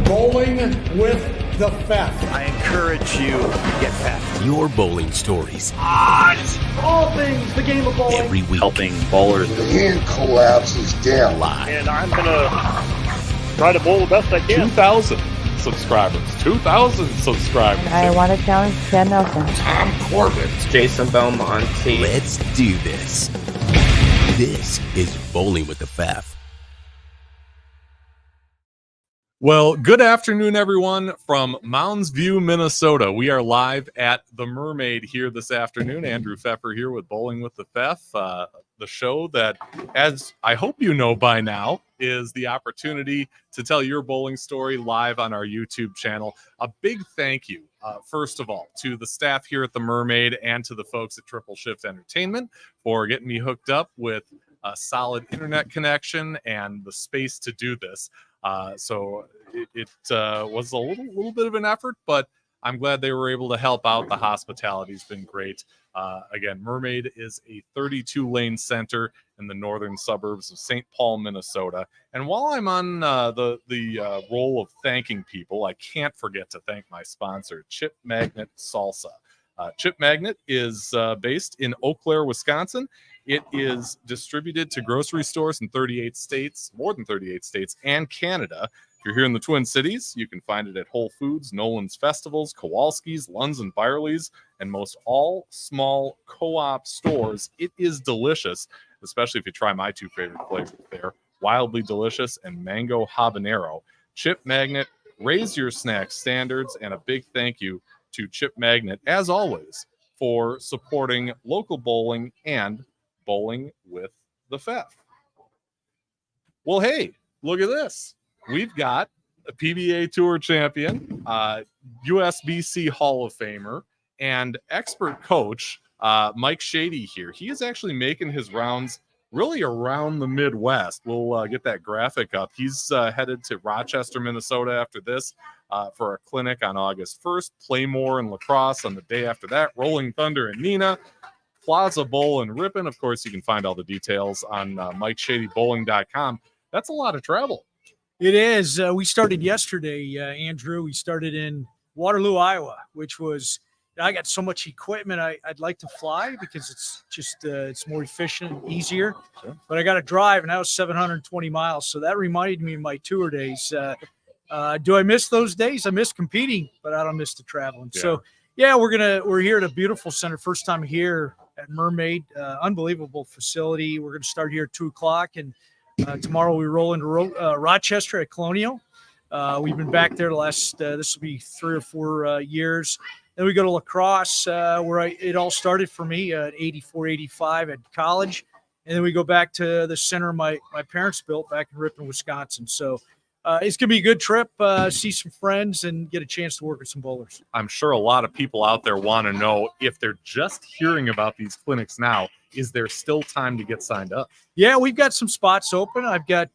Bowling with the Theft. I encourage you to get fast. Your bowling stories. All things the game of bowling. Every week. Helping bowlers. The hand collapses down. Live. And I'm going to try to bowl the best I can. 2,000 subscribers. 2,000 subscribers. I want to challenge Ken Nelson. Tom Corbett. Jason Belmonte. Let's do this. This is Bowling with the Pfaff. Well, good afternoon, everyone, from Mounds View, Minnesota. We are live at the Mermaid here this afternoon. Andrew Pfeffer here with Bowling with the Pfaff, the show that, as I hope you know by now, is the opportunity to tell your bowling story live on our YouTube channel. A big thank you, first of all, to the staff here at the Mermaid and to the folks at Triple Shift Entertainment for getting me hooked up with a solid internet connection and the space to do this. So it was a little bit of an effort, but I'm glad they were able to help out. The hospitality's been great. Again, Mermaid is a 32-lane center in the northern suburbs of St. Paul, Minnesota. And while I'm on the role of thanking people, I can't forget to thank my sponsor, Chip Magnet Salsa. Chip Magnet is based in Eau Claire, Wisconsin. It is distributed to grocery stores in 38 states, more than 38 states, and Canada. If you're here in the Twin Cities, you can find it at Whole Foods, Nolan's Festivals, Kowalski's, Lund's and Byerly's, and most all small co-op stores. It is delicious, especially if you try my two favorite flavors there, Wildly Delicious and Mango Habanero. Chip Magnet, raise your snack standards, and a big thank you to Chip Magnet, as always, for supporting local bowling and Bowling with the Pfaff. Well, hey, look at this. We've got a PBA Tour champion, USBC Hall of Famer, and expert coach, Mike Shady here. He is actually making his rounds really around the Midwest. We'll get that graphic up. He's headed to Rochester, Minnesota after this for a clinic on August 1st, Playmore and La Crosse on the day after that, Rolling Thunder and Neenah, Plaza Bowl and Ripon. Of course, you can find all the details on MikeShadyBowling.com. That's a lot of travel. It is. We started yesterday, Andrew. We started in Waterloo, Iowa, which was, I got so much equipment I'd like to fly because it's just it's more efficient and easier. Sure. But I got to drive, and that was 720 miles. So that reminded me of my tour days. Do I miss those days? I miss competing, but I don't miss the traveling. Yeah. So, yeah, we're here at a beautiful center. First time here at Mermaid. Unbelievable facility. We're going to start here at 2:00, and tomorrow we roll into Rochester at Colonial. We've been back there the last, this will be 3 or 4 years. Then we go to La Crosse, where it all started for me at 84, 85 at college. And then we go back to the center my parents built back in Ripon, Wisconsin. So it's going to be a good trip, see some friends, and get a chance to work with some bowlers. I'm sure a lot of people out there want to know, if they're just hearing about these clinics now, is there still time to get signed up? Yeah, we've got some spots open. I've got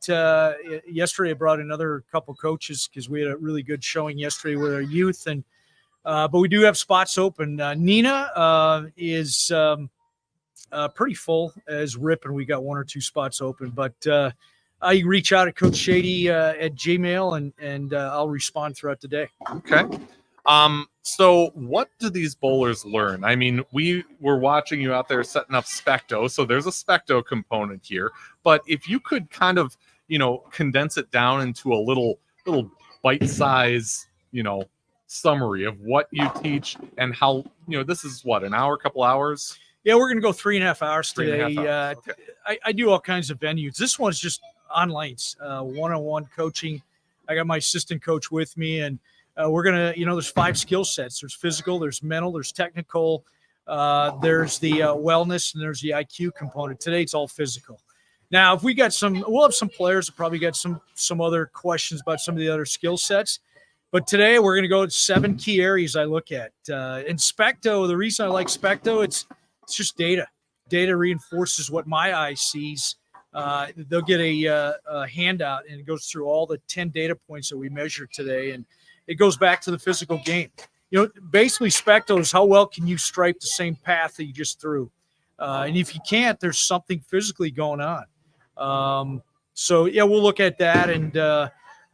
yesterday I brought another couple coaches because we had a really good showing yesterday with our youth, and but we do have spots open. Neenah is pretty full as Ripon. We got 1 or 2 spots open, but I reach out at Coach Shady at Gmail, and I'll respond throughout the day. Okay. So what do these bowlers learn? I mean, we were watching you out there setting up Specto, so there's a Specto component here. But if you could kind of, condense it down into a little bite-size, summary of what you teach and how, this is what, an hour, couple hours? Yeah, we're going to go 3.5 hours today. 3.5 hours. Okay. I do all kinds of venues. This one's just on lanes, one-on-one coaching. I got my assistant coach with me, and we're going to, there's 5 skill sets. There's physical, there's mental, there's technical, there's the wellness, and there's the IQ component. Today it's all physical. Now, if we got we'll have some players that probably got some other questions about some of the other skill sets. But today we're going to go to 7 key areas I look at. In Specto, the reason I like Specto, it's just data. Data reinforces what my eye sees. They'll get a handout, and it goes through all the 10 data points that we measured today, and it goes back to the physical game. Basically Specto is how well can you stripe the same path that you just threw. And if you can't, there's something physically going on. So, yeah, we'll look at that, and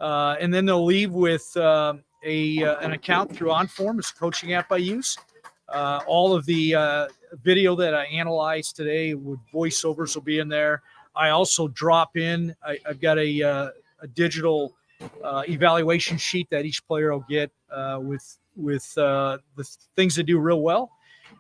And then they'll leave with an account through OnForm. It's a coaching app I use. All of the video that I analyzed today with voiceovers will be in there. I also drop in. I've got a digital evaluation sheet that each player will get with the things they do real well,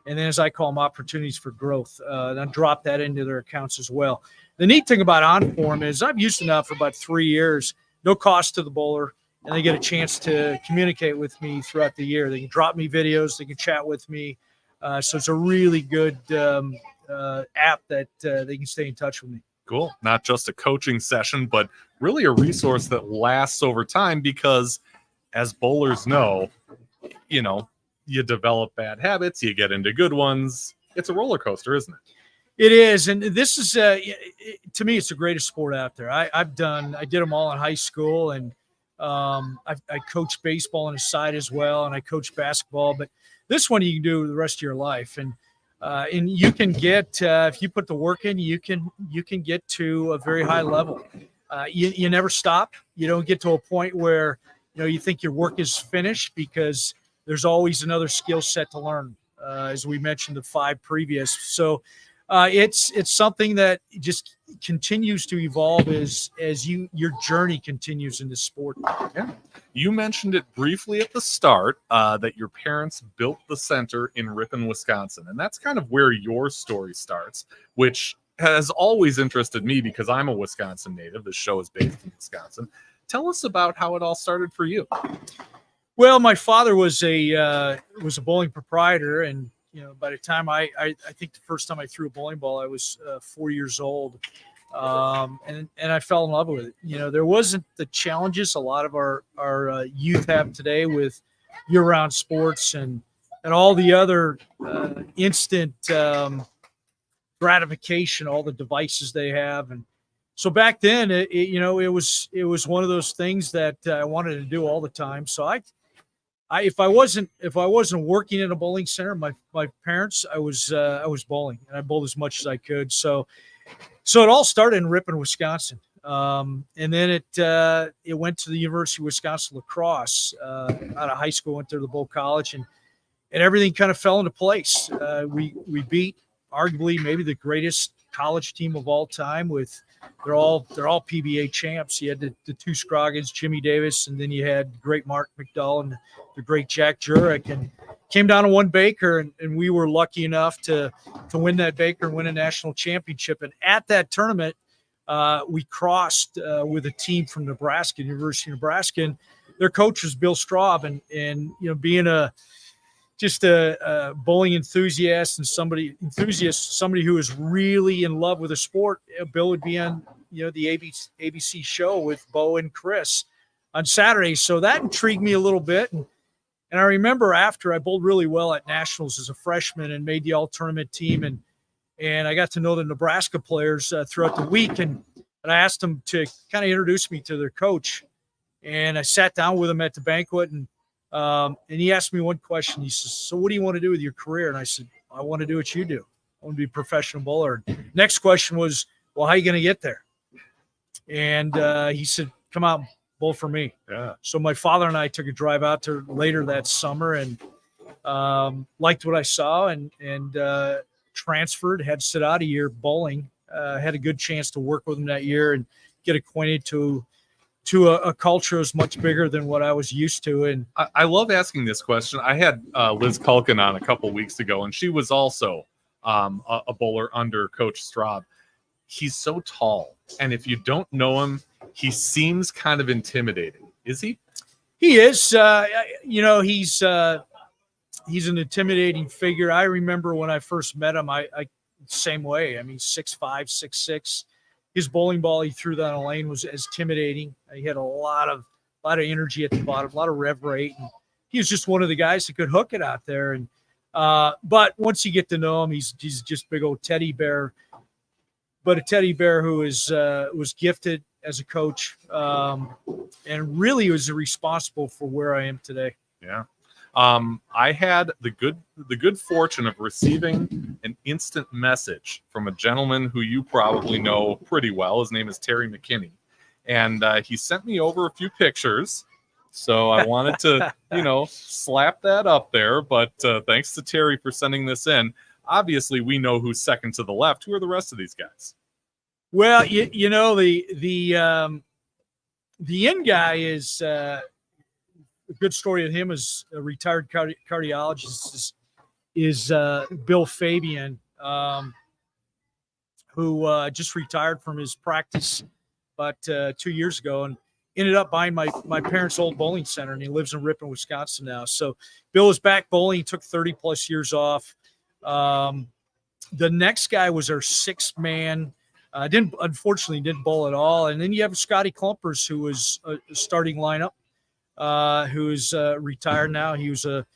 and then, as I call them, opportunities for growth. And I drop that into their accounts as well. The neat thing about OnForm is I've used it now for about 3 years. No cost to the bowler, and they get a chance to communicate with me throughout the year. They can drop me videos. They can chat with me. So it's a really good app that they can stay in touch with me. Cool. Not just a coaching session, but really a resource that lasts over time because, as bowlers know, you develop bad habits, you get into good ones. It's a roller coaster, isn't it? It is. And this is, to me, it's the greatest sport out there. I did them all in high school, and I coached baseball on the side as well, and I coached basketball. But this one you can do the rest of your life. And you can get, if you put the work in, you can get to a very high level. You never stop. You don't get to a point where you think your work is finished, because there's always another skill set to learn, as we mentioned the 5 previous. So it's something that just continues to evolve as your journey continues in this sport. Yeah. You mentioned it briefly at the start that your parents built the center in Ripon, Wisconsin, and that's kind of where your story starts, which has always interested me because I'm a Wisconsin native. This show is based in Wisconsin. Tell us about how it all started for you. Well, my father was a bowling proprietor, and by the time I think the first time I threw a bowling ball, I was 4 years old, and I fell in love with it. There wasn't the challenges a lot of our youth have today with year-round sports and all the other instant gratification, all the devices they have. And so back then, it was one of those things that I wanted to do all the time. So if I wasn't working in a bowling center, my parents, I was bowling, and I bowled as much as I could. So it all started in Ripon, Wisconsin, and then it went to the University of Wisconsin lacrosse. Out of high school, went to the Bowl College, and everything kind of fell into place. We beat arguably maybe the greatest college team of all time. They're all PBA champs. You had the 2 Scroggins, Jimmy Davis, and then you had great Mark McDowell and the great Jack Jurek, and came down to 1 Baker, and we were lucky enough to win that Baker and win a national championship. And at that tournament, we crossed with a team from Nebraska, University of Nebraska, and their coach was Bill Straub, and being a bowling enthusiast and somebody who is really in love with the sport. Bill would be on the ABC show with Bo and Chris on Saturdays, so that intrigued me a little bit. And I remember after I bowled really well at nationals as a freshman and made the all tournament team, and I got to know the Nebraska players throughout the week, and I asked them to kind of introduce me to their coach, and I sat down with him at the banquet, and he asked me one question. He says, "So what do you want to do with your career?" And I said, "I want to do what you do. I want to be a professional bowler." Next question was, "Well, how are you going to get there?" And he said, "Come out, bowl for me." Yeah. So my father and I took a drive out there later that summer, and liked what I saw, and transferred, had to sit out a year bowling. Had a good chance to work with him that year and get acquainted to a culture is much bigger than what I was used to. And I love asking this question. I had Liz Culkin on a couple weeks ago, and she was also a bowler under Coach Straub. He's so tall, and if you don't know him, he seems kind of intimidating. Is he? He is. He's an intimidating figure. I remember when I first met him, I same way. I mean, 6'5", 6'6". His bowling ball he threw down a lane was as intimidating. He had a lot of energy at the bottom, a lot of rev rate. And he was just one of the guys that could hook it out there. And but once you get to know him, he's just a big old teddy bear. But a teddy bear who was gifted as a coach, and really was responsible for where I am today. Yeah. I had the good fortune of receiving an instant message from a gentleman who you probably know pretty well. His name is Terry McKinney. and he sent me over a few pictures. So I wanted to, slap that up there. But thanks to Terry for sending this in. Obviously, we know who's second to the left. Who are the rest of these guys? Well, the end guy is a good story of him is a retired cardiologist is Bill Fabian, who just retired from his practice about 2 years ago and ended up buying my parents' old bowling center, and he lives in Ripon, Wisconsin now. So Bill is back bowling. He took 30 plus years off. The next guy was our sixth man. Unfortunately didn't bowl at all. And then you have Scotty Klumpers, who was a starting lineup, who is retired now. He was a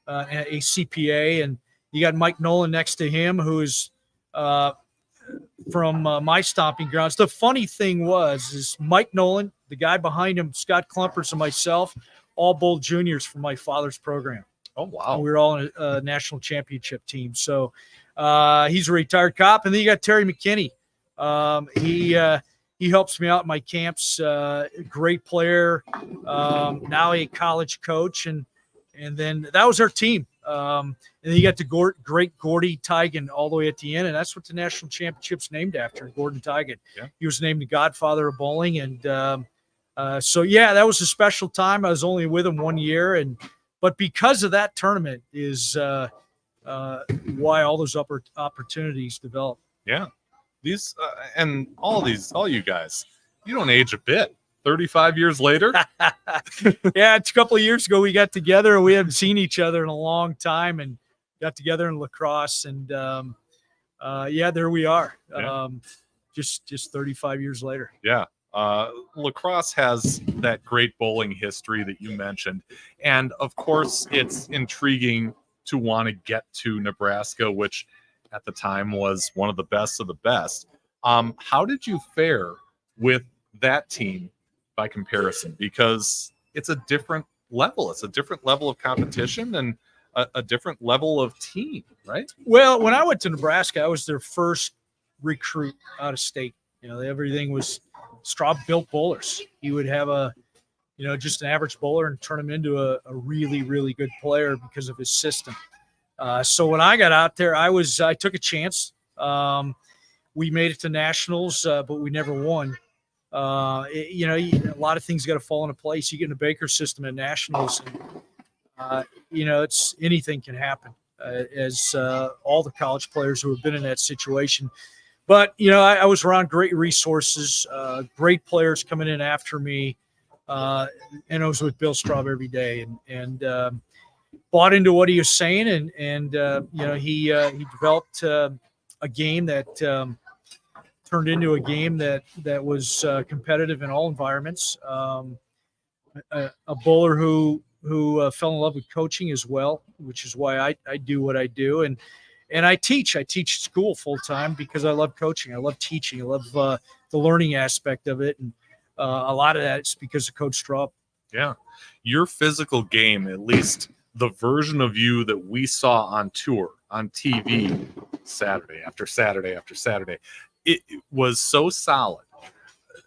CPA, and you got Mike Nolan next to him, who is from my stomping grounds. The funny thing is Mike Nolan, the guy behind him, Scott Klumpers, and myself, all bowled juniors from my father's program. Oh, wow. We were all in a national championship team. So he's a retired cop. And then you got Terry McKinney. He helps me out in my camps. Great player. Now a college coach. And then that was our team. And then you got the great Gordy Tigan all the way at the end. And that's what the national championship's named after, Gordon Tigan. Yeah. He was named the godfather of bowling. And so, yeah, that was a special time. I was only with him 1 year. But because of that tournament is why all those opportunities developed. Yeah. These and all you guys, you don't age a bit. 35 years later. Yeah, a couple of years ago we got together. We haven't seen each other in a long time, and got together in lacrosse. And there we are. Yeah. Just 35 years later. Yeah. Lacrosse has that great bowling history that you mentioned. And of course, it's intriguing to want to get to Nebraska, which at the time was one of the best of the best. How did you fare with that team by comparison? Because it's a different level. It's a different level of competition and a different level of team, right? Well, when I went to Nebraska, I was their first recruit out of state. Everything was Straub built bowlers. He would have just an average bowler and turn him into a really, really good player because of his system. So when I got out there, I took a chance. We made it to nationals, but we never won. A lot of things got to fall into place. You get in the Baker system at nationals, and it's anything can happen. As all the college players who have been in that situation. But I was around great resources, great players coming in after me, and I was with Bill Straub every day, and bought into what he was saying, and he developed a game that turned into a game that was competitive in all environments. A bowler who fell in love with coaching as well, which is why I do what I do, and I teach school full time because I love coaching. I love teaching. I love the learning aspect of it, and a lot of that is because of Coach Straub. Yeah, your physical game, at least the version of you that we saw on tour, on TV, Saturday after Saturday after Saturday, it was so solid.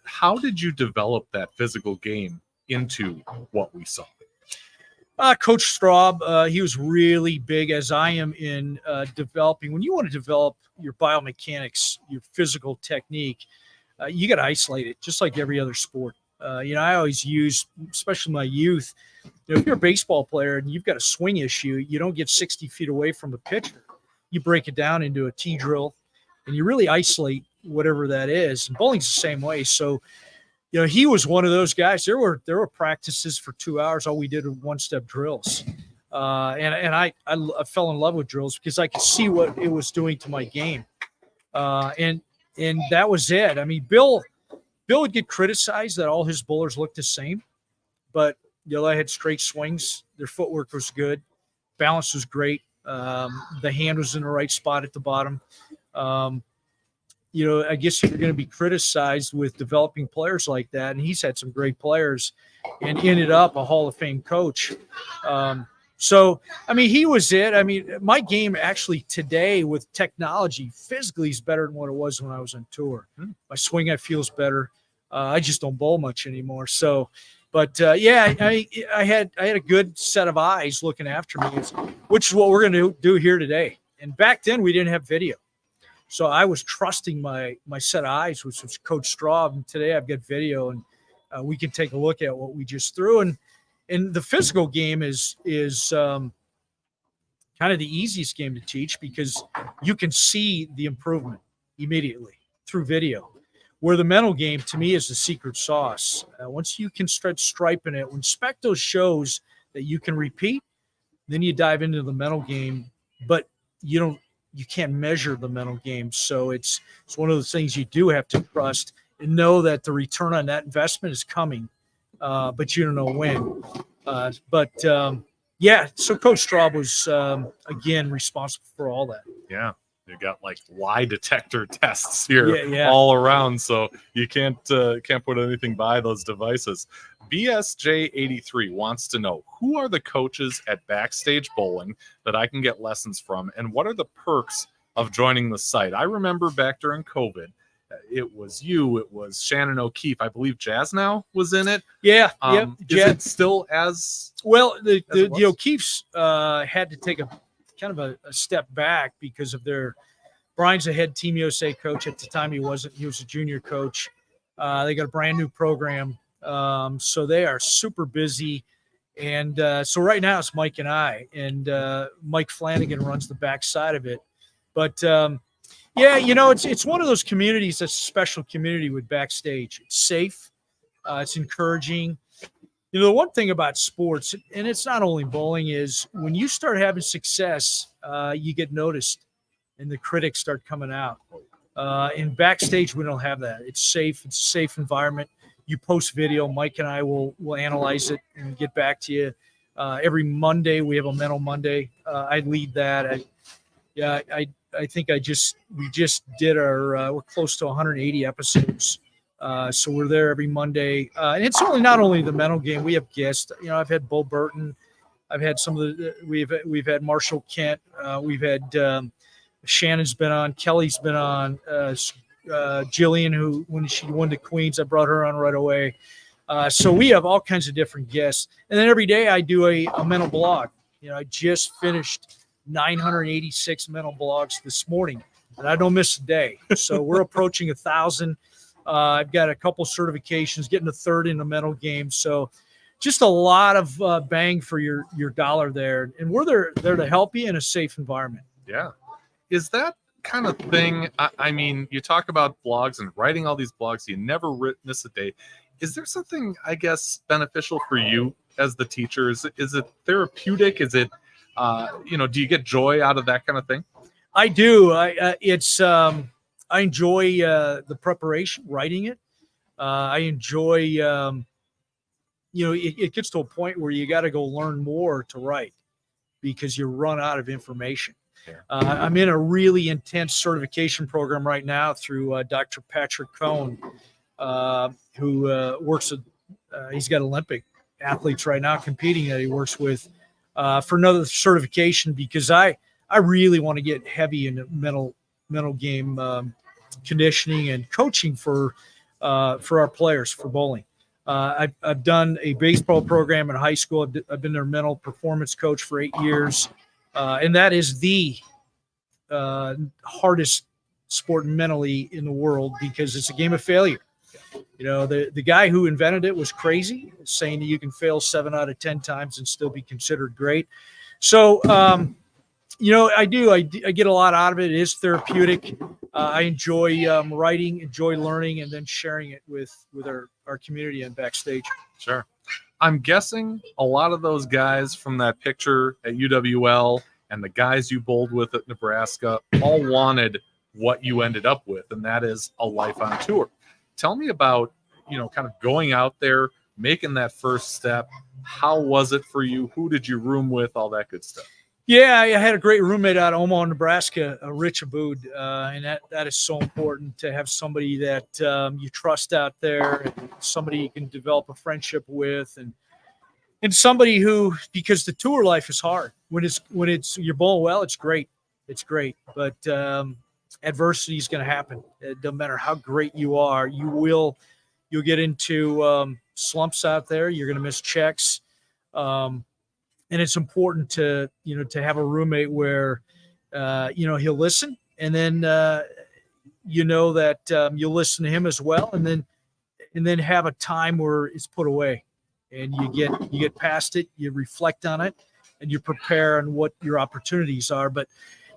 How did you develop that physical game into what we saw? Coach Straub, he was really big, as I am, in developing. When you want to develop your biomechanics, your physical technique, you got to isolate it, just like every other sport. I always use, especially my youth, if you're a baseball player and you've got a swing issue, you don't get 60 feet away from a pitcher. You break it down into a T drill, and you really isolate whatever that is. And bowling's the same way. So, he was one of those guys. There were practices for 2 hours. All we did were one-step drills. And I fell in love with drills because I could see what it was doing to my game. And that was it. I mean, Bill would get criticized that all his bowlers looked the same, but I had straight swings. Their footwork was good. Balance was great. The hand was in the right spot at the bottom. I guess you're going to be criticized with developing players like that. And he's had some great players and ended up a Hall of Fame coach. So, he was it. My game actually today with technology physically is better than what it was when I was on tour. My swing, I feel, is better. I just don't bowl much anymore. So, but yeah, I had a good set of eyes looking after me, which is what we're going to do here today. And back then we didn't have video, so I was trusting my set of eyes, which was Coach Straub. And today I've got video, and we can take a look at what we just threw. And the physical game is kind of the easiest game to teach because you can see the improvement immediately through video. Where the mental game, to me, is the secret sauce. Once you can start striping it, when Specto shows that you can repeat, then you dive into the mental game. But you can't measure the mental game. So it's one of those things you do have to trust and know that the return on that investment is coming, but you don't know when. Yeah, so Coach Straub was, again, responsible for all that. Yeah. You got like lie detector tests here Yeah. all around, so you can't put anything by those devices. BSJ83 wants to know, who are the coaches at Backstage Bowling that I can get lessons from, and what are the perks of joining the site? I remember back during COVID, it was you, it was Shannon O'Keefe. I believe Jazz now was in it. Yeah, Is it still as well? The O'Keefes had to take a kind of a step back because of Brian's the head Team USA coach. At the time he wasn't. He was a junior coach. They got a brand new program. So they are super busy. And so right now it's Mike and I. And Mike Flanagan runs the backside of it. But, yeah, it's one of those communities that's a special community with Backstage. It's safe. It's encouraging. The one thing about sports, and it's not only bowling, is when you start having success, you get noticed and the critics start coming out. In Backstage, we don't have that. It's safe. It's a safe environment. You post video. Mike and I will analyze it and get back to you. Every Monday, we have a Mental Monday. I lead that. I think we just did we're close to 180 episodes. So we're there every Monday. And it's not only the mental game. We have guests. I've had Bo Burton. I've had some of we've had Marshall Kent. We've had Shannon's been on. Kelly's been on. Jillian, who when she won the Queens, I brought her on right away. So we have all kinds of different guests. And then every day I do a mental blog. I just finished 986 mental blogs this morning, and I don't miss a day. So we're approaching 1,000. I've got a couple certifications, getting a third in the mental game. So just a lot of bang for your dollar there. And we're there to help you in a safe environment. Yeah. Is that kind of thing? I mean, you talk about blogs and writing all these blogs. You never miss a day. Is there something, I guess, beneficial for you as the teacher? Is it therapeutic? Is it, do you get joy out of that kind of thing? I do. I enjoy the preparation, writing it. I enjoy, it gets to a point where you got to go learn more to write because you run out of information. Yeah. I'm in a really intense certification program right now through Dr. Patrick Cohn, who works at, he's got Olympic athletes right now competing that he works with for another certification because I really want to get heavy into mental game conditioning and coaching for our players for bowling. I've done a baseball program in high school. I've been their mental performance coach for 8 years, and that is the hardest sport mentally in the world because it's a game of failure. The guy who invented it was crazy, saying that you can fail 7 out of 10 times and still be considered great. So, I get a lot out of it. It is therapeutic. I enjoy writing, enjoy learning, and then sharing it with our community and Backstage. Sure. I'm guessing a lot of those guys from that picture at UWL and the guys you bowled with at Nebraska all wanted what you ended up with, and that is a life on tour. Tell me about, kind of going out there, making that first step. How was it for you? Who did you room with? All that good stuff. Yeah, I had a great roommate out of Omaha, Nebraska, Rich Abood, and that is so important to have somebody that you trust out there, and somebody you can develop a friendship with, and somebody who, because the tour life is hard. When it's you're bowling well, it's great, but adversity is going to happen. It doesn't matter how great you are, you will you'll get into slumps out there. You're going to miss checks. And it's important to have a roommate where, he'll listen, and then, that you'll listen to him as well. And then have a time where it's put away and you get past it, you reflect on it, and you prepare on what your opportunities are. But,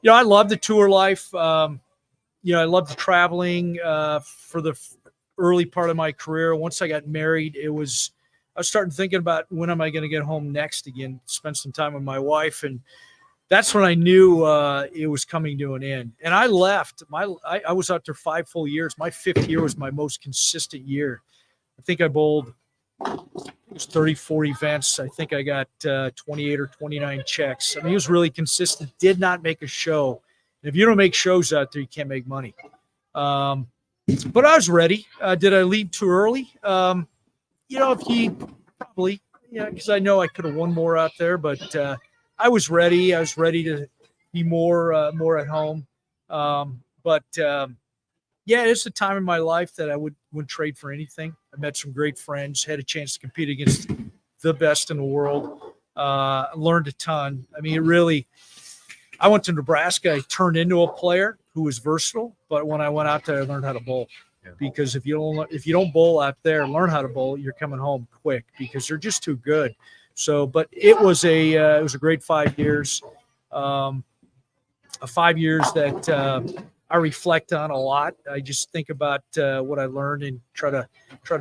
I love the tour life. I love the traveling for the early part of my career. Once I got married, I was starting thinking about when am I going to get home next again, spend some time with my wife. And that's when I knew it was coming to an end. And I left. I was out there 5 full years. My 5th year was my most consistent year. I think I bowled 34 events. I think I got 28 or 29 checks. I mean, it was really consistent. Did not make a show. And if you don't make shows out there, you can't make money. But I was ready. Did I leave too early? If you probably, because I know I could have won more out there, but I was ready. I was ready to be more at home. It's a time in my life that I wouldn't trade for anything. I met some great friends, had a chance to compete against the best in the world, learned a ton. I mean, I went to Nebraska. I turned into a player who was versatile, but when I went out there, I learned how to bowl. Yeah. Because if you don't bowl out there, learn how to bowl, you're coming home quick because they're just too good. So, but it was a great 5 years, 5 years that I reflect on a lot. I just think about what I learned and try to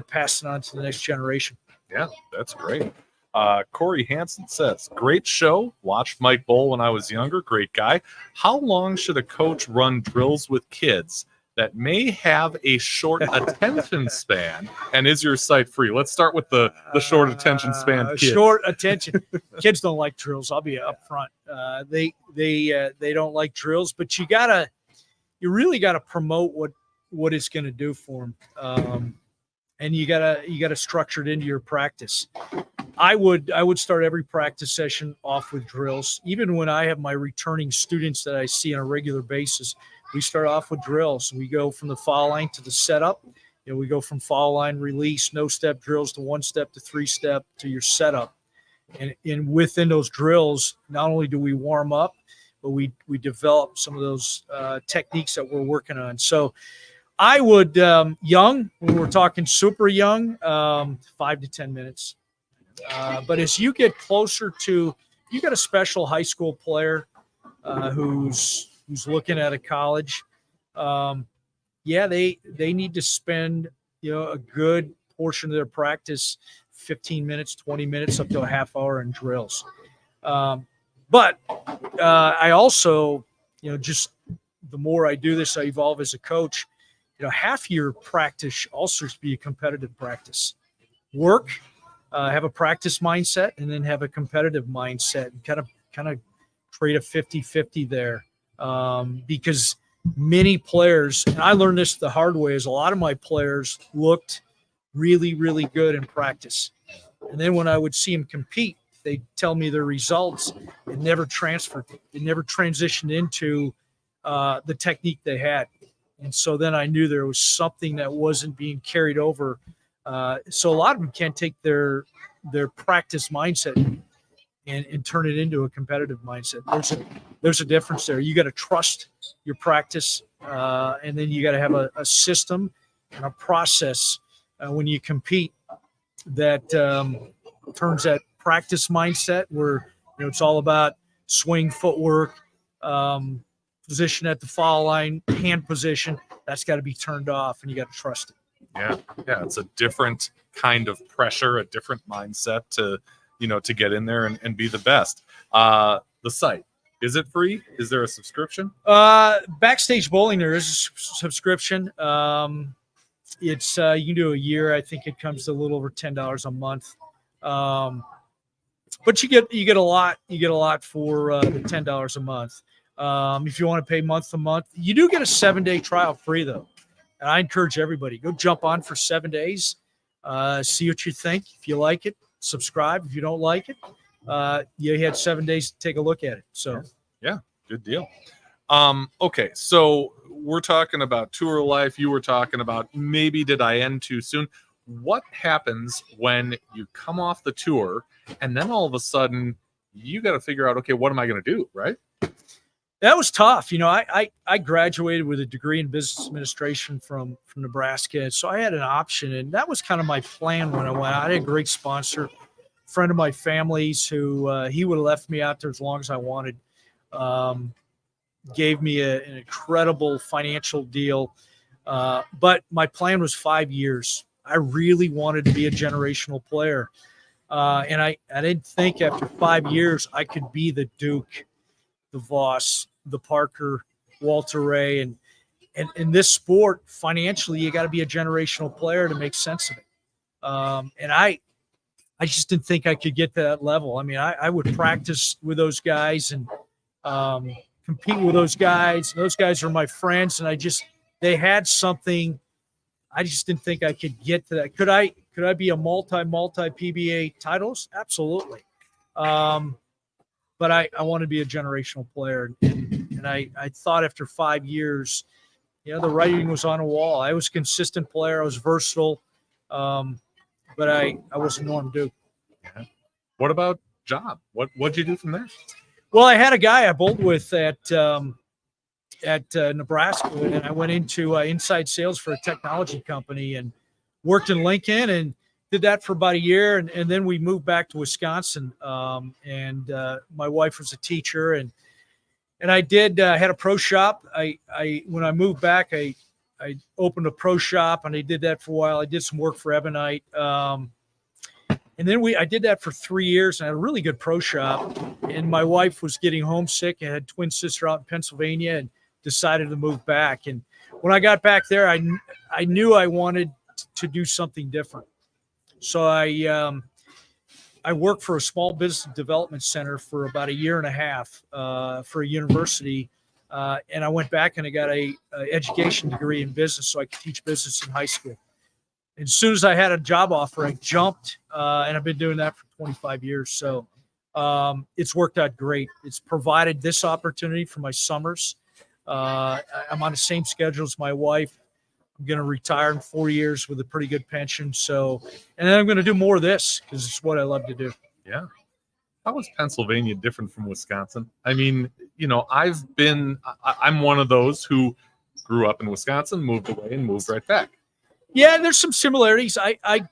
pass it on to the next generation. Yeah, that's great. Corey Hansen says, great show. Watched Mike bowl when I was younger. Great guy. How long should a coach run drills with kids that may have a short attention span? And is your site free? Let's start with the short attention span kids. Short attention. Kids don't like drills. I'll be upfront. They don't like drills, but you really gotta promote what it's going to do for them. And you gotta structure it into your practice. I would start every practice session off with drills. Even when I have my returning students that I see on a regular basis, we start off with drills. We go from the foul line to the setup. We go from foul line release, no step drills to 1-step to 3-step to your setup. And within those drills, not only do we warm up, but we develop some of those techniques that we're working on. So I would, young, when we're talking super young, 5 to 10 minutes. But as you get closer to, you got a special high school player who's looking at a college, they need to spend a good portion of their practice, 15 minutes, 20 minutes, up to a half hour in drills. But I also, just the more I do this, I evolve as a coach. Half your practice also should be a competitive practice. Work, have a practice mindset, and then have a competitive mindset, and kind of trade a 50-50 there. Because many players, and I learned this the hard way, is a lot of my players looked really, really good in practice. And then when I would see them compete, they tell me their results. It never transferred. It never transitioned into the technique they had. And so then I knew there was something that wasn't being carried over. So a lot of them can't take their practice mindset and turn it into a competitive mindset. There's a difference there. You got to trust your practice, and then you got to have a system and a process when you compete that turns that practice mindset where it's all about swing, footwork, position at the foul line, hand position. That's got to be turned off, and you got to trust it. Yeah, it's a different kind of pressure, a different mindset to get in there and be the best. The site, is it free? Is there a subscription? Backstage Bowling, there is a subscription. It's you can do a year. I think it comes to a little over $10 a month. But you get a lot. You get a lot for the $10 a month. If you want to pay month to month, you do get a 7-day trial free though. And I encourage everybody, go jump on for 7 days, see what you think. If you like it, subscribe. If you don't like it, you had 7 days to take a look at it. So yeah, good deal. Okay, so we're talking about tour life. You were talking about maybe did I end too soon? what happens when you come off the tour and then all of a sudden you got to figure out, okay, what am I going to do? Right. That was tough. I graduated with a degree in business administration from Nebraska. So I had an option, and that was kind of my plan when I went. I had a great sponsor, friend of my family's, who he would have left me out there as long as I wanted. Gave me an incredible financial deal. But my plan was 5 years. I really wanted to be a generational player. And I didn't think after 5 years I could be the Duke, the Voss, the Parker, Walter Ray. And in this sport, financially, you got to be a generational player to make sense of it. And I just didn't think I could get to that level. I mean, I would practice with those guys and compete with those guys. Those guys are my friends, and they had something. I just didn't think I could get to that. Could I be a multi PBA titles? Absolutely. But I want to be a generational player. And I thought after 5 years, the writing was on a wall. I was a consistent player. I was versatile. But I was Norm Duke. Yeah. What about job? What'd you do from there? Well, I had a guy I bowled with at Nebraska, and I went into inside sales for a technology company and worked in Lincoln and did that for about a year. And then we moved back to Wisconsin. And my wife was a teacher, and I had a pro shop. When I moved back, I opened a pro shop, and I did that for a while. I did some work for Ebonite. And then I did that for 3 years, and I had a really good pro shop. And my wife was getting homesick. I had a twin sister out in Pennsylvania and decided to move back. And when I got back there, I knew I wanted to do something different. So I worked for a small business development center for about a year and a half for a university. And I went back and I got a education degree in business so I could teach business in high school. And as soon as I had a job offer, I jumped, and I've been doing that for 25 years. So it's worked out great. It's provided this opportunity for my summers. I'm on the same schedule as my wife. I'm going to retire in 4 years with a pretty good pension. So, and then I'm going to do more of this because it's what I love to do. Yeah. How is Pennsylvania different from Wisconsin? I mean, I'm one of those who grew up in Wisconsin, moved away, and moved right back. Yeah, there's some similarities. I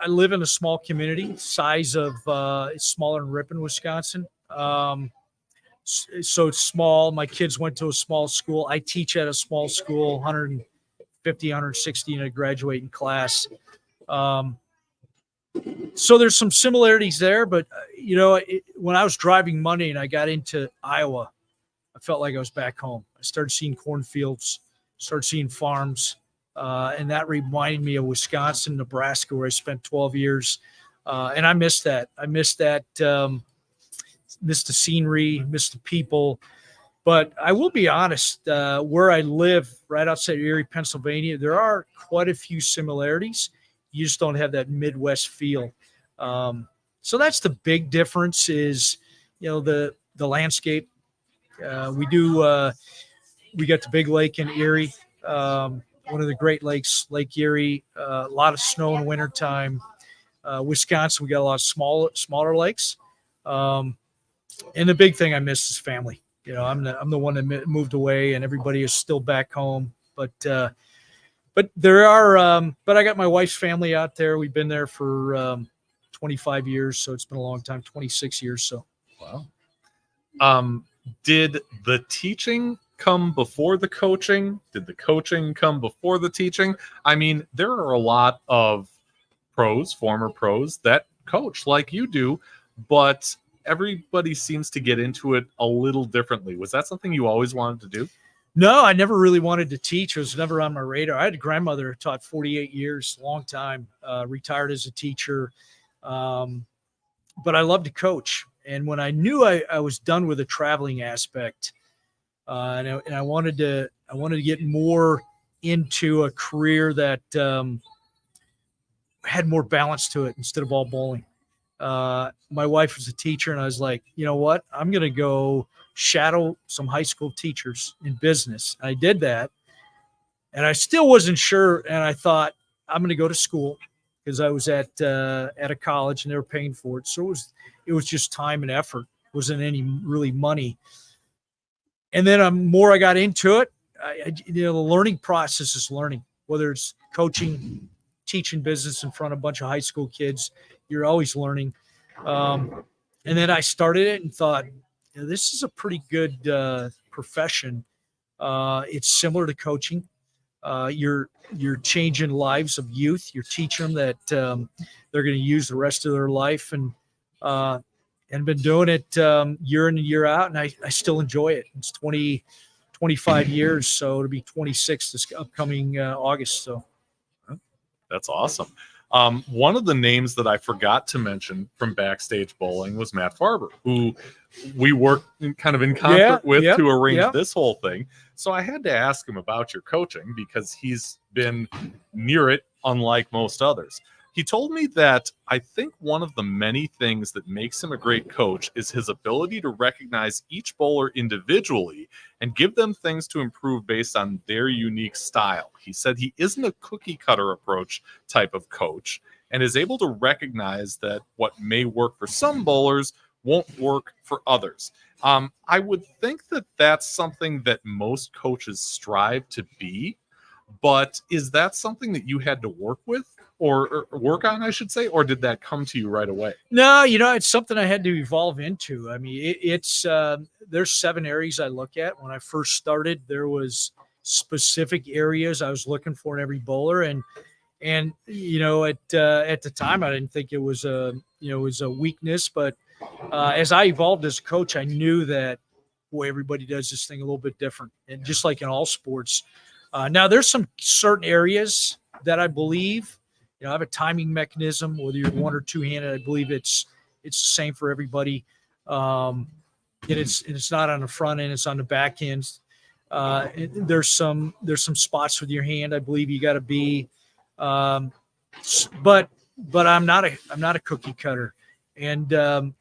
live in a small community, size of it's smaller than Ripon, Wisconsin. So it's small. My kids went to a small school. I teach at a small school, 150, 160 in a graduating class. So there's some similarities there, but when I was driving Monday and I got into Iowa, I felt like I was back home. I started seeing cornfields, started seeing farms, and that reminded me of Wisconsin, Nebraska, where I spent 12 years. And I missed that. Missed the scenery, missed the people. But I will be honest, where I live, right outside Erie, Pennsylvania, there are quite a few similarities. You just don't have that Midwest feel. So that's the big difference is, the landscape. We got the big lake in Erie, one of the Great Lakes, Lake Erie, a lot of snow in wintertime. Wisconsin, we got a lot of smaller lakes. And the big thing I miss is family. I'm the one that moved away, and everybody is still back home. But there are, but I got my wife's family out there. We've been there for 25 years, so it's been a long time, 26 years. So, wow. Did the teaching come before the coaching? Did the coaching come before the teaching? I mean, there are a lot of pros, former pros that coach like you do, but everybody seems to get into it a little differently. Was that something you always wanted to do? No, I never really wanted to teach. It was never on my radar. I had a grandmother who taught 48 years, long time, retired as a teacher. But I loved to coach. And when I knew I was done with the traveling aspect, and I wanted to get more into a career that had more balance to it instead of all bowling. My wife was a teacher, and I was like, you know what? I'm going to go shadow some high school teachers in business. I did that, and I still wasn't sure. And I thought, I'm going to go to school because I was at a college and they were paying for it. So it was just time and effort. It wasn't any really money. And then more I got into it, the learning process is learning, whether it's coaching, teaching business in front of a bunch of high school kids, you're always learning. And then I started it and thought, this is a pretty good profession. It's similar to coaching. You're changing lives of youth. You're teaching them that they're going to use the rest of their life, and been doing it year in and year out, and I still enjoy it. It's 25 years, so it'll be 26 this upcoming August. So That's awesome. One of the names that I forgot to mention from Backstage Bowling was Matt Farber, who we worked kind of in concert with to arrange this whole thing. So I had to ask him about your coaching because he's been near it, unlike most others. He told me that I think one of the many things that makes him a great coach is his ability to recognize each bowler individually and give them things to improve based on their unique style. He said he isn't a cookie cutter approach type of coach and is able to recognize that what may work for some bowlers won't work for others. I would think that that's something that most coaches strive to be, but is that something that you had to work with? Or work on, I should say, or did that come to you right away? No, it's something I had to evolve into. I mean, there's 7 areas I look at. When I first started, there was specific areas I was looking for in every bowler, and at the time I didn't think it was a weakness, but as I evolved as a coach, I knew that everybody does this thing a little bit different, and just like in all sports. Now there's some certain areas that I believe. I have a timing mechanism, whether you're one or two-handed. I believe it's the same for everybody. And it's not on the front end; it's on the back end. There's some spots with your hand. I believe you got to be, but I'm not a cookie cutter. And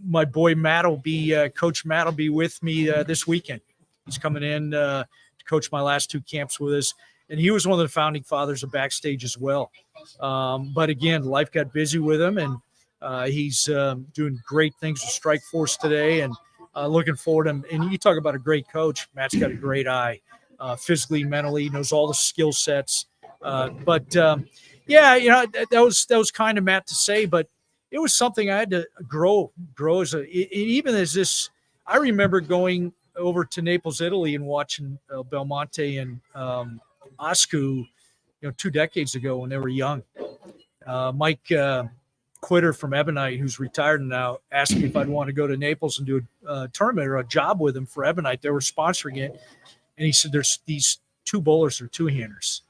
my boy Matt will be Coach Matt will be with me this weekend. He's coming in to coach my last 2 camps with us. And he was one of the founding fathers of Backstage as well. But again, life got busy with him, and he's doing great things with Strike Force today, and looking forward to him. And you talk about a great coach. Matt's got a great eye, physically, mentally, knows all the skill sets. That was kind of Matt to say, but it was something I had to grow even as this. I remember going over to Naples, Italy, and watching Belmonte and Ascu, 2 decades ago when they were young. Mike Quitter from Ebonite, who's retired now, asked me if I'd want to go to Naples and do a tournament or a job with him for Ebonite. They were sponsoring it. And he said, there's these 2 bowlers are two-handers.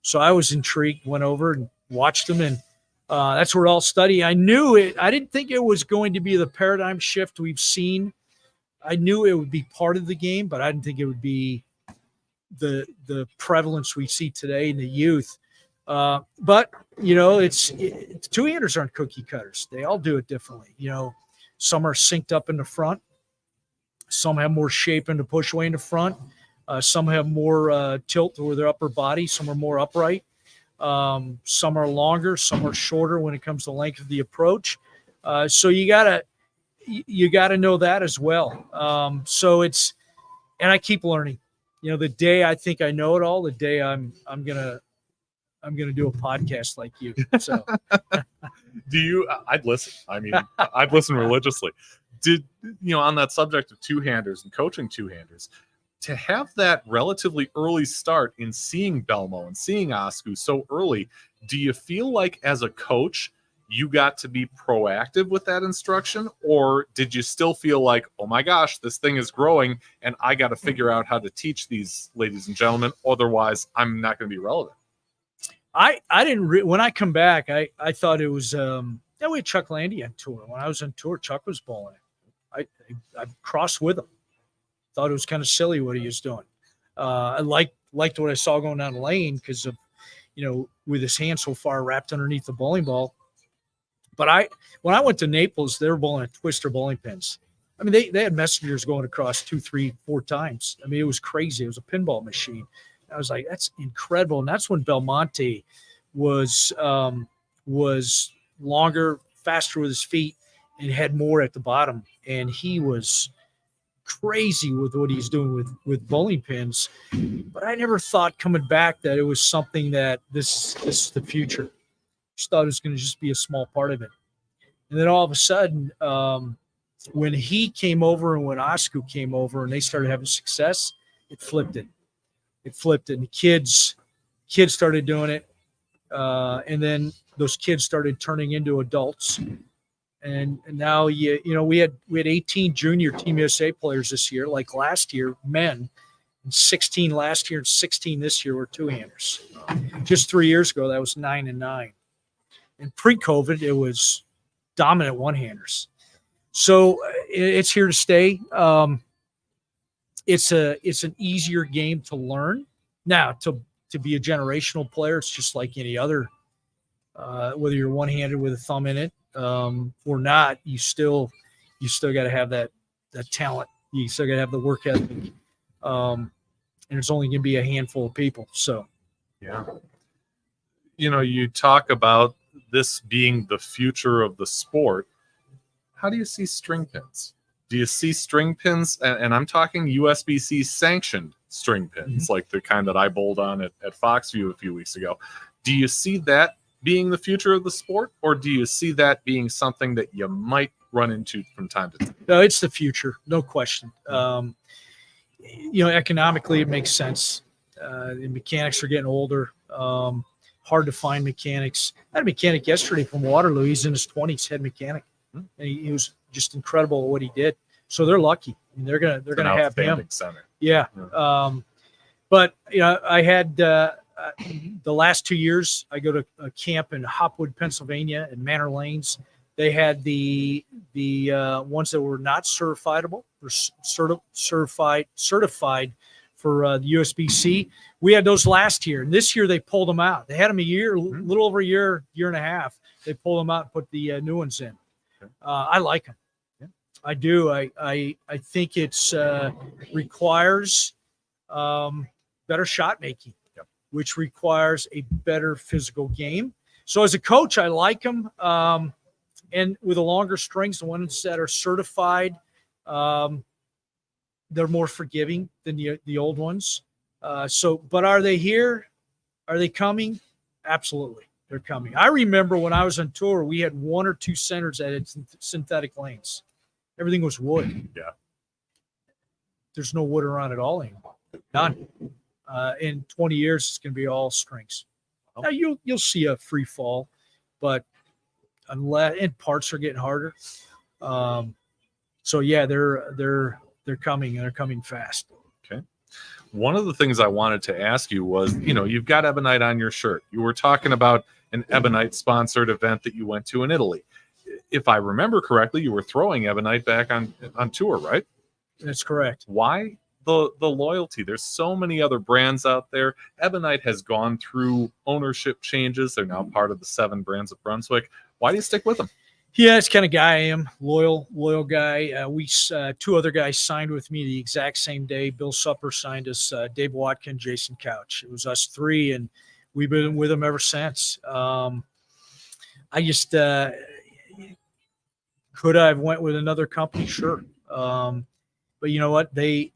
So I was intrigued, went over and watched them. And that's where I'll study. I knew it. I didn't think it was going to be the paradigm shift we've seen. I knew it would be part of the game, but I didn't think it would be the prevalence we see today in the youth. But it's two-handers aren't cookie cutters. They all do it differently. Some are synced up in the front. Some have more shape in the push away in the front. Some have more tilt with their upper body. Some are more upright. Some are longer. Some are shorter when it comes to length of the approach. So you gotta know that as well. And I keep learning. The day I think I know it all, the day I'm gonna do a podcast like you. So, I'd listen. I mean, I'd listen religiously. On that subject of two-handers and coaching two-handers, to have that relatively early start in seeing Belmo and seeing Ascu so early, do you feel like as a coach you got to be proactive with that instruction, or did you still feel like, oh my gosh, this thing is growing and I got to figure out how to teach these ladies and gentlemen, otherwise I'm not going to be relevant? I didn't when I come back, I thought it was we had Chuck Landy on tour. When I was on tour, Chuck was bowling. I crossed with him. Thought it was kind of silly what he was doing. I liked what I saw going down the lane because of with his hand so far wrapped underneath the bowling ball. But when I went to Naples, they were bowling at twister bowling pins. I mean, they had messengers going across 2, 3, 4 times. I mean, it was crazy. It was a pinball machine. I was like, that's incredible. And that's when Belmonte was longer, faster with his feet, and had more at the bottom. And he was crazy with what he's doing with bowling pins. But I never thought coming back that it was something that this is the future. Just thought it was going to just be a small part of it. And then all of a sudden, when he came over and when Osku came over and they started having success, it flipped it. It flipped it. And the kids started doing it. And then those kids started turning into adults. And now we had 18 junior Team USA players this year, like last year, men, and 16 last year and 16 this year were two-handers. Just 3 years ago, that was 9 and 9. And pre-COVID, it was dominant one-handers. So it's here to stay. It's an easier game to learn. Now, to be a generational player, it's just like any other. Whether you're one-handed with a thumb in it or not, you still got to have that talent. You still got to have the work ethic. And it's only going to be a handful of people. So, yeah. You talk about this being the future of the sport. How do you see string pins? Do you see string pins? And I'm talking USBC sanctioned string pins, like the kind that I bowled on at Foxview a few weeks ago. Do you see that being the future of the sport, or do you see that being something that you might run into from time to time? No, it's the future, no question. Economically, it makes sense. The mechanics are getting older. Hard to find mechanics. I had a mechanic yesterday from Waterloo. He's in his 20s, head mechanic, and he was just incredible at what he did. So they're lucky. I mean, they're gonna have him. Center. Yeah. But I had the last 2 years, I go to a camp in Hopwood, Pennsylvania, in Manor Lanes. They had the ones that were not certifiable, were certified for the USBC. We had those last year, and this year they pulled them out. They had them a little over a year and a half. They pulled them out and put the new ones in. I like them. Yeah. I do. I think it's requires better shot making, which requires a better physical game. So as a coach, I like them. And with the longer strings, the ones that are certified, they're more forgiving than the old ones. But are they here? Are they coming? Absolutely. They're coming. I remember when I was on tour, we had 1 or 2 centers that had synthetic lanes. Everything was wood. Yeah. There's no wood around at all anymore. None. In 20 years, it's going to be all strings. Now you'll see a free fall, but and parts are getting harder. So yeah, they're coming, and they're coming fast. Okay. One of the things I wanted to ask you was, you've got Ebonite on your shirt. You were talking about an Ebonite sponsored event that you went to in Italy. If I remember correctly, you were throwing Ebonite back on tour, right? That's correct. Why the loyalty? There's so many other brands out there. Ebonite has gone through ownership changes. They're now part of the 7 brands of Brunswick. Why do you stick with them? Yeah, it's kind of guy I am. Loyal guy. We 2 other guys signed with me the exact same day. Bill Supper signed us, Dave Watkin, Jason Couch. It was us 3, and we've been with them ever since. I just could I have went with another company? Sure. But you know what? They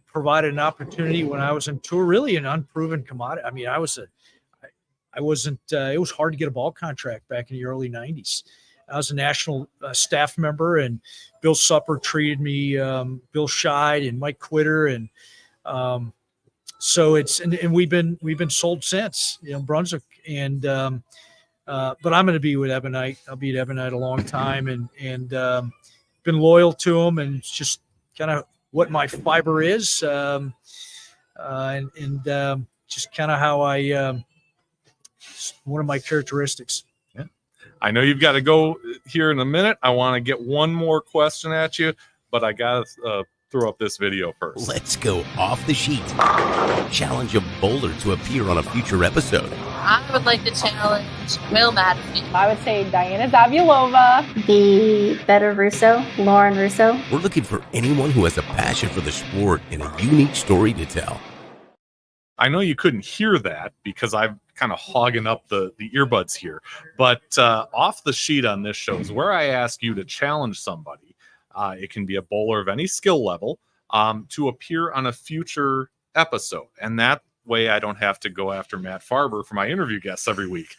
provided an opportunity when I was on tour, really an unproven commodity. I mean, it was hard to get a ball contract back in the early 90s. I was a national staff member, and Bill Supper treated me, Bill Scheid and Mike Quitter. And so and we've been sold since, Brunswick. And, but I'm going to be with Ebonite. I'll be at Ebonite a long time, and been loyal to them, and it's just kind of what my fiber is. And just kind of how one of my characteristics. Yeah. I know you've got to go here in a minute. I want to get one more question at you, but I got to throw up this video first. Let's go off the sheet. Challenge a bowler to appear on a future episode. I would like to challenge Will Madison. I would say Diana Zavulova. The better Russo, Lauren Russo. We're looking for anyone who has a passion for the sport and a unique story to tell. I know you couldn't hear that because I've kind of hogging up the earbuds here. But off the sheet on this show is where I ask you to challenge somebody. It can be a bowler of any skill level to appear on a future episode. And that way I don't have to go after Matt Farber for my interview guests every week.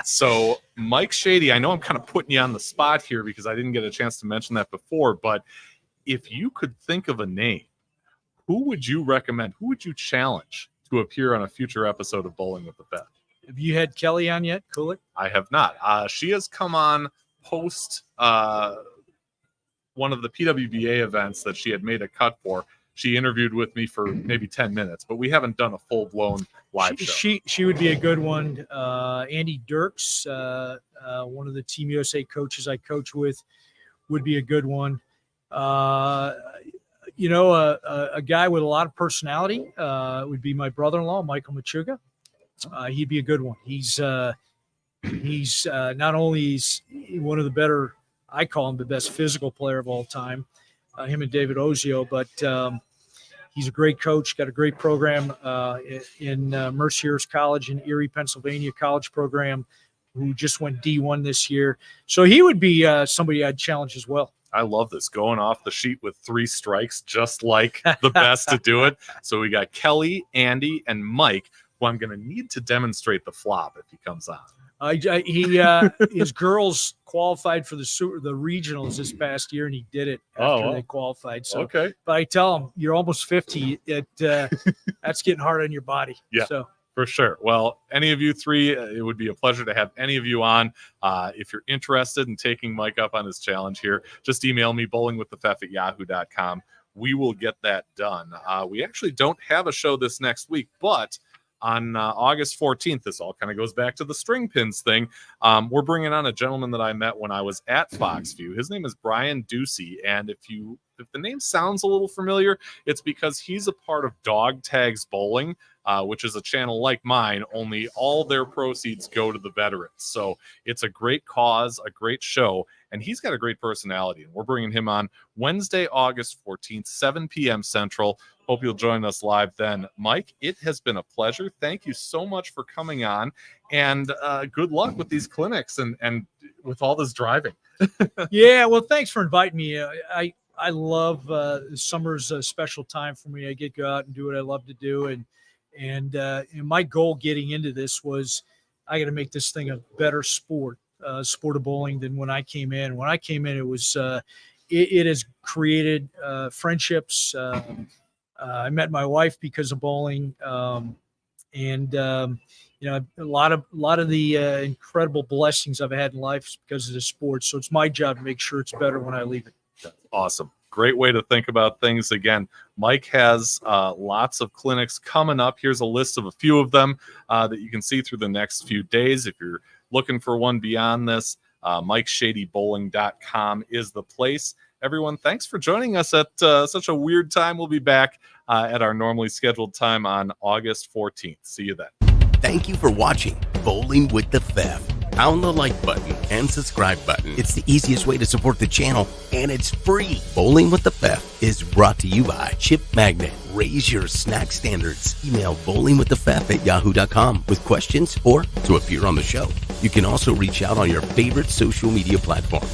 So Mike Shady, I know I'm kind of putting you on the spot here because I didn't get a chance to mention that before, but if you could think of a name, who would you recommend? Who would you challenge to appear on a future episode of Bowling with the Fed? Have you had Kelly on yet, Kulik? I have not. She has come on post one of the PWBA events that she had made a cut for. She interviewed with me for maybe 10 minutes, but we haven't done a full-blown live show. She would be a good one. Andy Dirks, one of the Team USA coaches I coach with, would be a good one. A guy with a lot of personality would be my brother-in-law, Michael Machuga. He'd be a good one. He's not only one of the better, I call him the best physical player of all time, him and David Ozio, but he's a great coach, got a great program in Mercier's College in Erie, Pennsylvania, college program, who just went D1 this year. So he would be somebody I'd challenge as well. I love this, going off the sheet with 3 strikes, just like the best to do it. So we got Kelly, Andy, and Mike, who I'm going to need to demonstrate the flop if he comes on. His girls qualified for the regionals this past year, and he did it after they qualified. So, okay. But I tell him, you're almost 50. That's getting hard on your body. Yeah. So. For sure. Well, any of you 3, it would be a pleasure to have any of you on. If you're interested in taking Mike up on his challenge here, just email me, bowlingwiththefef@yahoo.com. We will get that done. We actually don't have a show this next week, but on August 14th, this all kind of goes back to the string pins thing. We're bringing on a gentleman that I met when I was at Foxview. His name is Brian Ducey, and if the name sounds a little familiar, it's because he's a part of Dog Tags Bowling, which is a channel like mine, only all their proceeds go to the veterans. So it's a great cause, a great show, and he's got a great personality. And we're bringing him on Wednesday, August 14th, 7 p.m. Central. Hope you'll join us live then. Mike, it has been a pleasure. Thank you so much for coming on, and good luck with these clinics and with all this driving. Yeah, well, thanks for inviting me. I love summer's a special time for me. I get to go out and do what I love to do, and my goal getting into this was I got to make this thing a better sport of bowling than when I came in. When I came in, it was it has created friendships. I met my wife because of bowling, and a lot of the incredible blessings I've had in life is because of the sport. So it's my job to make sure it's better when I leave it. That's awesome. Great way to think about things. Again, Mike has lots of clinics coming up. Here's a list of a few of them that you can see through the next few days. If you're looking for one beyond this, MikeShadyBowling.com is the place. Everyone, thanks for joining us at such a weird time. We'll be back at our normally scheduled time on August 14th. See you then. Thank you for watching Bowling with the Fef. Pound the like button and subscribe button. It's the easiest way to support the channel, and it's free. Bowling with the Fef is brought to you by Chip Magnet. Raise your snack standards. Email bowlingwiththefef@yahoo.com with questions or to appear on the show. You can also reach out on your favorite social media platform.